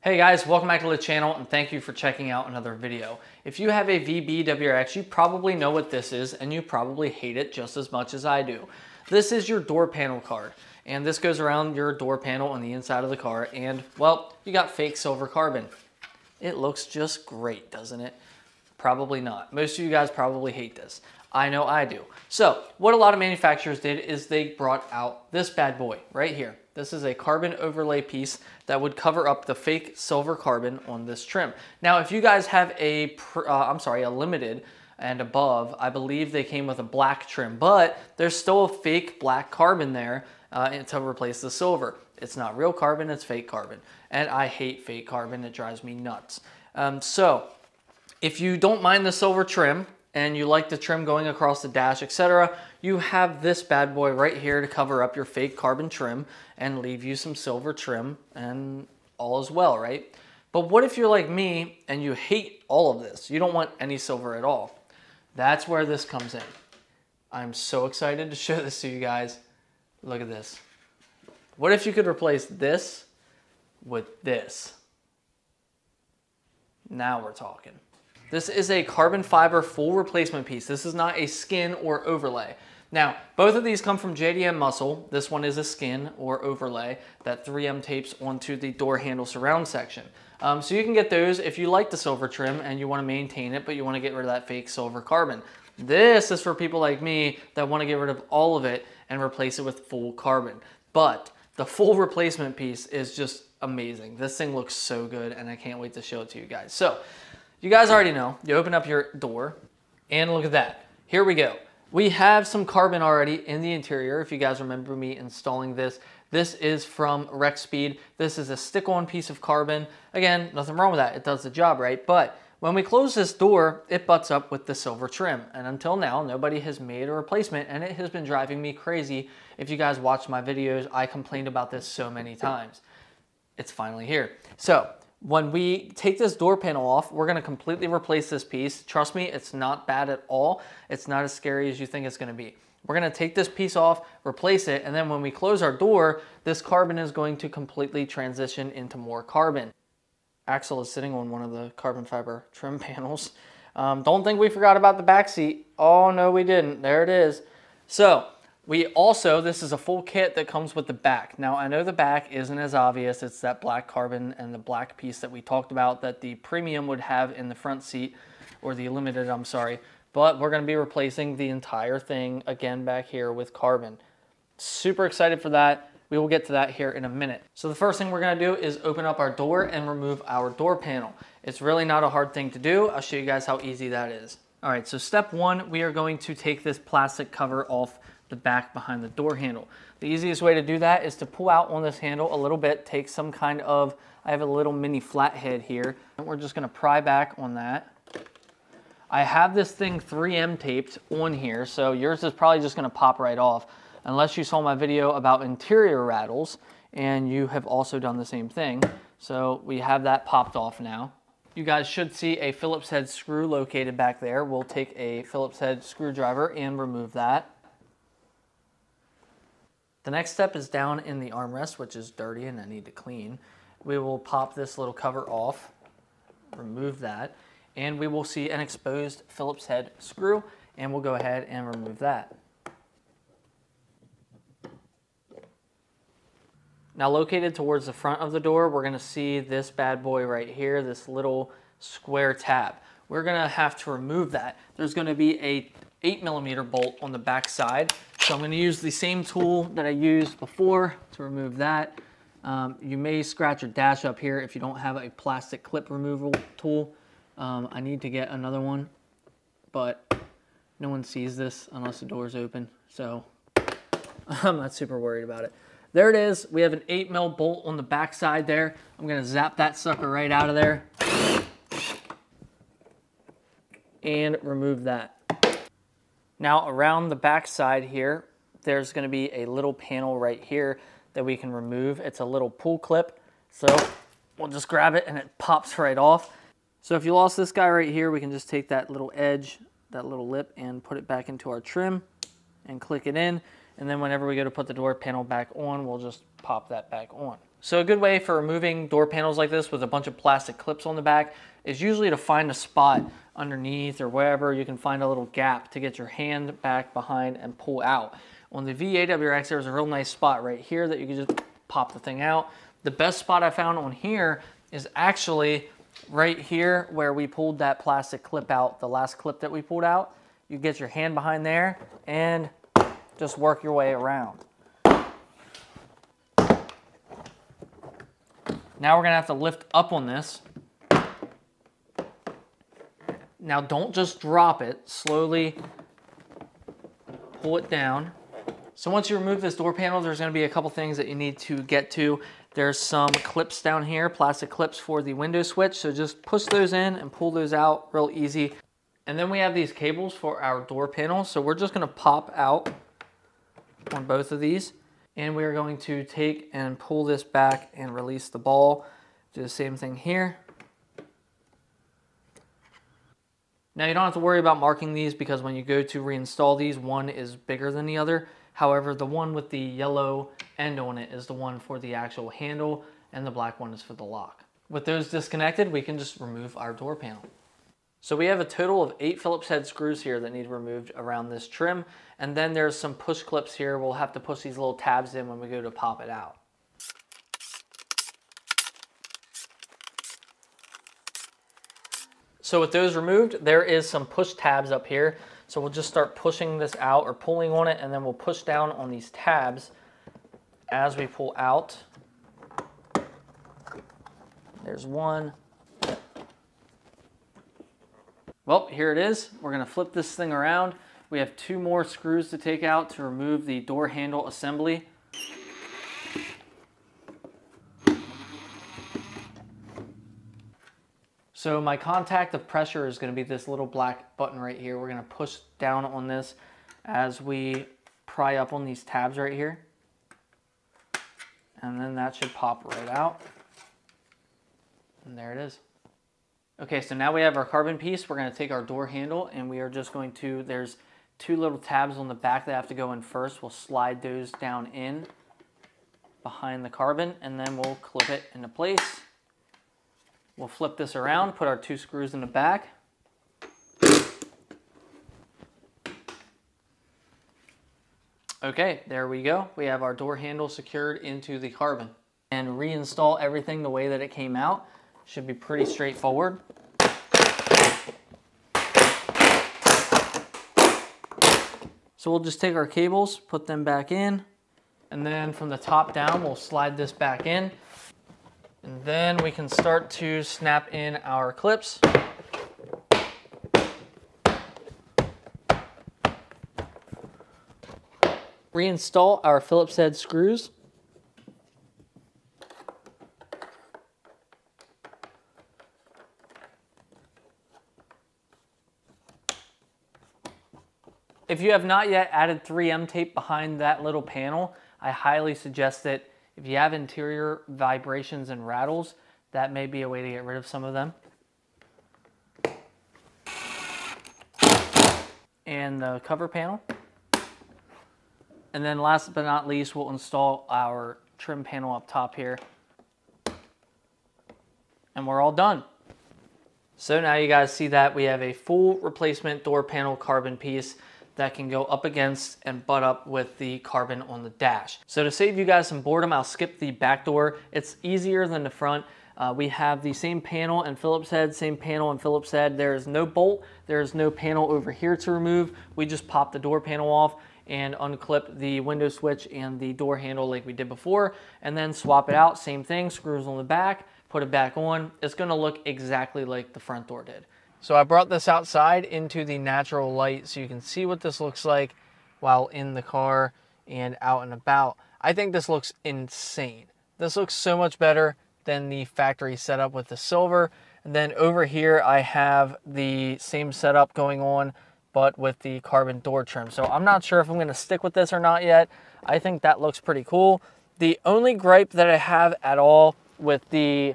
Hey guys, welcome back to the channel and thank you for checking out another video. If you have a VB WRX, you probably know what this is and you probably hate it just as much as I do. This is your door panel card, and this goes around your door panel on the inside of the car, and well, you got fake silver carbon. It looks just great, doesn't it? Probably not. Most of you guys probably hate this. I know I do. So what a lot of manufacturers did is they brought out this bad boy right here. This is a carbon overlay piece that would cover up the fake silver carbon on this trim. Now, if you guys have a limited and above, I believe they came with a black trim, but there's still a fake black carbon there to replace the silver. It's not real carbon, it's fake carbon. And I hate fake carbon, it drives me nuts. So if you don't mind the silver trim, and you like the trim going across the dash, etc., you have this bad boy right here to cover up your fake carbon trim and leave you some silver trim, and all is well, right? But what if you're like me and you hate all of this? You don't want any silver at all. That's where this comes in. I'm so excited to show this to you guys. Look at this. What if you could replace this with this? Now we're talking. This is a carbon fiber full replacement piece. This is not a skin or overlay. Now, both of these come from JDMuscle. This one is a skin or overlay that 3M tapes onto the door handle surround section. So you can get those if you like the silver trim and you want to maintain it, but you want to get rid of that fake silver carbon. This is for people like me that want to get rid of all of it and replace it with full carbon. But the full replacement piece is just amazing. This thing looks so good and I can't wait to show it to you guys. So, you guys already know, you open up your door and look at that. Here we go. We have some carbon already in the interior. If you guys remember me installing this, this is from Rexpeed. This is a stick-on piece of carbon. Again, nothing wrong with that. It does the job, right? But when we close this door, it butts up with the silver trim. And until now, nobody has made a replacement, and it has been driving me crazy. If you guys watched my videos, I complained about this so many times. It's finally here. So, when we take this door panel off, we're going to completely replace this piece. Trust me, it's not bad at all. It's not as scary as you think it's going to be. We're going to take this piece off, replace it, and then when we close our door, this carbon is going to completely transition into more carbon. Axel is sitting on one of the carbon fiber trim panels. Don't think we forgot about the back seat. Oh, no, we didn't. There it is. So, this is a full kit that comes with the back. Now, I know the back isn't as obvious. It's that black carbon and the black piece that we talked about that the premium would have in the front seat, or the limited, I'm sorry. But we're going to be replacing the entire thing again back here with carbon. Super excited for that. We will get to that here in a minute. So the first thing we're going to do is open up our door and remove our door panel. It's really not a hard thing to do. I'll show you guys how easy that is. All right, so step one, we are going to take this plastic cover off the back behind the door handle. The easiest way to do that is to pull out on this handle a little bit, take some kind of, I have a little mini flathead here, and we're just going to pry back on that. I have this thing 3M taped on here, so yours is probably just going to pop right off, unless you saw my video about interior rattles, and you have also done the same thing. So we have that popped off now. You guys should see a Phillips head screw located back there. We'll take a Phillips head screwdriver and remove that. The next step is down in the armrest, which is dirty and I need to clean. We will pop this little cover off, remove that, and we will see an exposed Phillips head screw, and we'll go ahead and remove that. Now, located towards the front of the door, we're going to see this bad boy right here, this little square tab. We're going to have to remove that. There's going to be a 8mm bolt on the back side. So I'm going to use the same tool that I used before to remove that. You may scratch your dash up here if you don't have a plastic clip removal tool. I need to get another one, but no one sees this unless the door's open, so I'm not super worried about it. There it is. We have an 8mm bolt on the back side there. I'm going to zap that sucker right out of there and remove that. Now, around the back side here, there's going to be a little panel right here that we can remove. It's a little pull clip, so we'll just grab it and it pops right off. So if you lost this guy right here, we can just take that little edge, that little lip, and put it back into our trim and click it in. And then whenever we go to put the door panel back on, we'll just pop that back on. So a good way for removing door panels like this with a bunch of plastic clips on the back is usually to find a spot underneath or wherever you can find a little gap to get your hand back behind and pull out. On the V8 WRX, there's a real nice spot right here that you can just pop the thing out. The best spot I found on here is actually right here where we pulled that plastic clip out, the last clip that we pulled out. You get your hand behind there and just work your way around. Now we're gonna have to lift up on this. Now don't just drop it, slowly pull it down. So once you remove this door panel, there's gonna be a couple things that you need to get to. There's some clips down here, plastic clips for the window switch. So just push those in and pull those out real easy. And then we have these cables for our door panel. So we're just gonna pop out on both of these. And we are going to take and pull this back and release the ball. Do the same thing here. Now you don't have to worry about marking these because when you go to reinstall these, one is bigger than the other. However, the one with the yellow end on it is the one for the actual handle and the black one is for the lock. With those disconnected, we can just remove our door panel. So we have a total of 8 Phillips head screws here that need removed around this trim. And then there's some push clips here. We'll have to push these little tabs in when we go to pop it out. So with those removed, there is some push tabs up here. So we'll just start pushing this out or pulling on it, and then we'll push down on these tabs as we pull out. There's one. Well, here it is. We're gonna flip this thing around. We have 2 more screws to take out to remove the door handle assembly. So my contact of pressure is gonna be this little black button right here. We're gonna push down on this as we pry up on these tabs right here. And then that should pop right out. And there it is. Okay, so now we have our carbon piece. We're gonna take our door handle and we are just going to, there's 2 little tabs on the back that have to go in first. We'll slide those down in behind the carbon and then we'll clip it into place. We'll flip this around, put our 2 screws in the back. Okay, there we go. We have our door handle secured into the carbon. And reinstall everything the way that it came out. Should be pretty straightforward. So we'll just take our cables, put them back in, and then from the top down, we'll slide this back in. And then we can start to snap in our clips. Reinstall our Phillips head screws. If you have not yet added 3M tape behind that little panel, I highly suggest that if you have interior vibrations and rattles, that may be a way to get rid of some of them. And the cover panel. And then last but not least, we'll install our trim panel up top here. And we're all done. So now you guys see that we have a full replacement door panel carbon piece that can go up against and butt up with the carbon on the dash. So to save you guys some boredom, I'll skip the back door. It's easier than the front. We have the same panel and Phillips head, same panel and Phillips head. There is no bolt, there is no panel over here to remove. We just pop the door panel off and unclip the window switch and the door handle like we did before, and then swap it out, same thing, screws on the back, put it back on. It's gonna look exactly like the front door did. So I brought this outside into the natural light so you can see what this looks like while in the car and out and about. I think this looks insane. This looks so much better than the factory setup with the silver. And then over here I have the same setup going on, but with the carbon door trim. So I'm not sure if I'm gonna stick with this or not yet. I think that looks pretty cool. The only gripe that I have at all with the,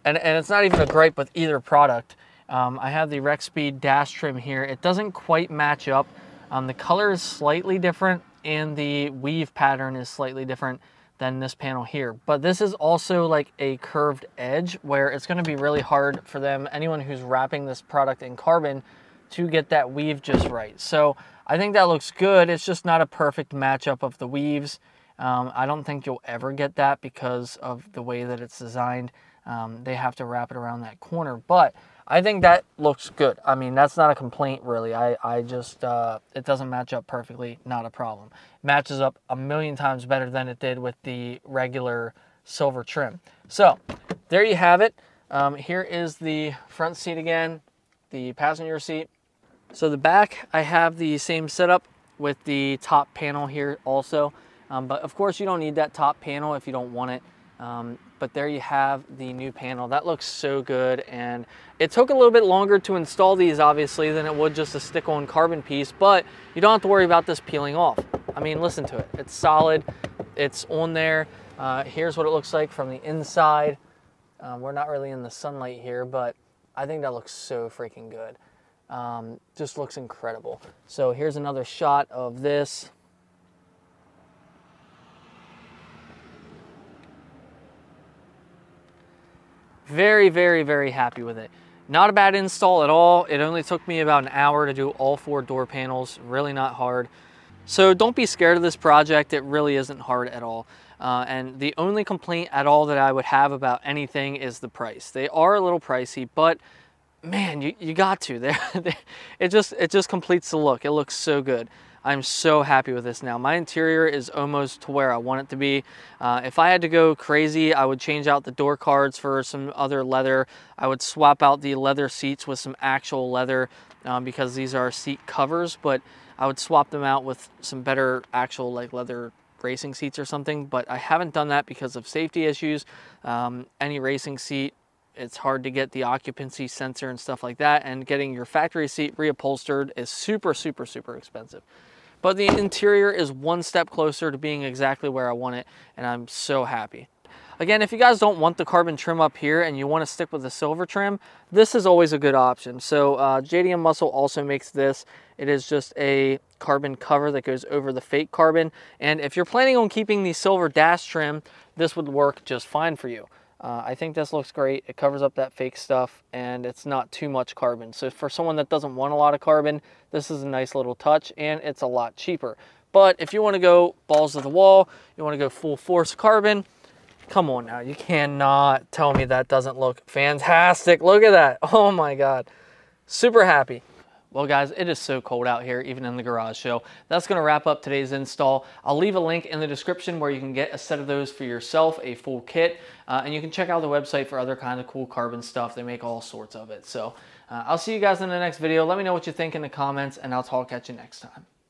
and it's not even a gripe with either product, I have the Rex Speed dash trim here. It doesn't quite match up. The color is slightly different and the weave pattern is slightly different than this panel here. But this is also like a curved edge where it's going to be really hard for them, anyone who's wrapping this product in carbon, to get that weave just right. So I think that looks good. It's just not a perfect matchup of the weaves. I don't think you'll ever get that because of the way that it's designed. They have to wrap it around that corner, but I think that looks good. I mean, that's not a complaint really. I just, it doesn't match up perfectly, not a problem. It matches up a million times better than it did with the regular silver trim. So there you have it. Here is the front seat again, the passenger seat. So the back, I have the same setup with the top panel here also. But of course you don't need that top panel if you don't want it. But there you have the new panel. That looks so good, and it took a little bit longer to install these obviously than it would just a stick-on carbon piece, but you don't have to worry about this peeling off. I mean, listen to it. It's solid. It's on there. Here's what it looks like from the inside. We're not really in the sunlight here, but I think that looks so freaking good. Just looks incredible. So here's another shot of this. Very, very, very happy with it. Not a bad install at all. It only took me about an hour to do all 4 door panels. Really not hard. So don't be scared of this project. It really isn't hard at all. And the only complaint at all that I would have about anything is the price. They are a little pricey, but man, you got to. It just completes the look. It looks so good. I'm so happy with this now. My interior is almost to where I want it to be. If I had to go crazy, I would change out the door cards for some other leather. I would swap out the leather seats with some actual leather because these are seat covers, but I would swap them out with some better actual like leather racing seats or something, but I haven't done that because of safety issues. Any racing seat, it's hard to get the occupancy sensor and stuff like that, and getting your factory seat reupholstered is super, super, super expensive. But the interior is one step closer to being exactly where I want it, and I'm so happy. Again, if you guys don't want the carbon trim up here and you want to stick with the silver trim, this is always a good option. So JDMuscle also makes this. It is just a carbon cover that goes over the fake carbon, and if you're planning on keeping the silver dash trim, this would work just fine for you. I think this looks great. It covers up that fake stuff and it's not too much carbon. So for someone that doesn't want a lot of carbon, this is a nice little touch, and it's a lot cheaper. But if you want to go balls to the wall, you want to go full force carbon, come on now. You cannot tell me that doesn't look fantastic. Look at that. Oh my God. Super happy. Well guys, it is so cold out here, even in the garage, so that's going to wrap up today's install. I'll leave a link in the description where you can get a set of those for yourself, a full kit, and you can check out the website for other kind of cool carbon stuff. They make all sorts of it. So I'll see you guys in the next video. Let me know what you think in the comments, and I'll talk at you next time.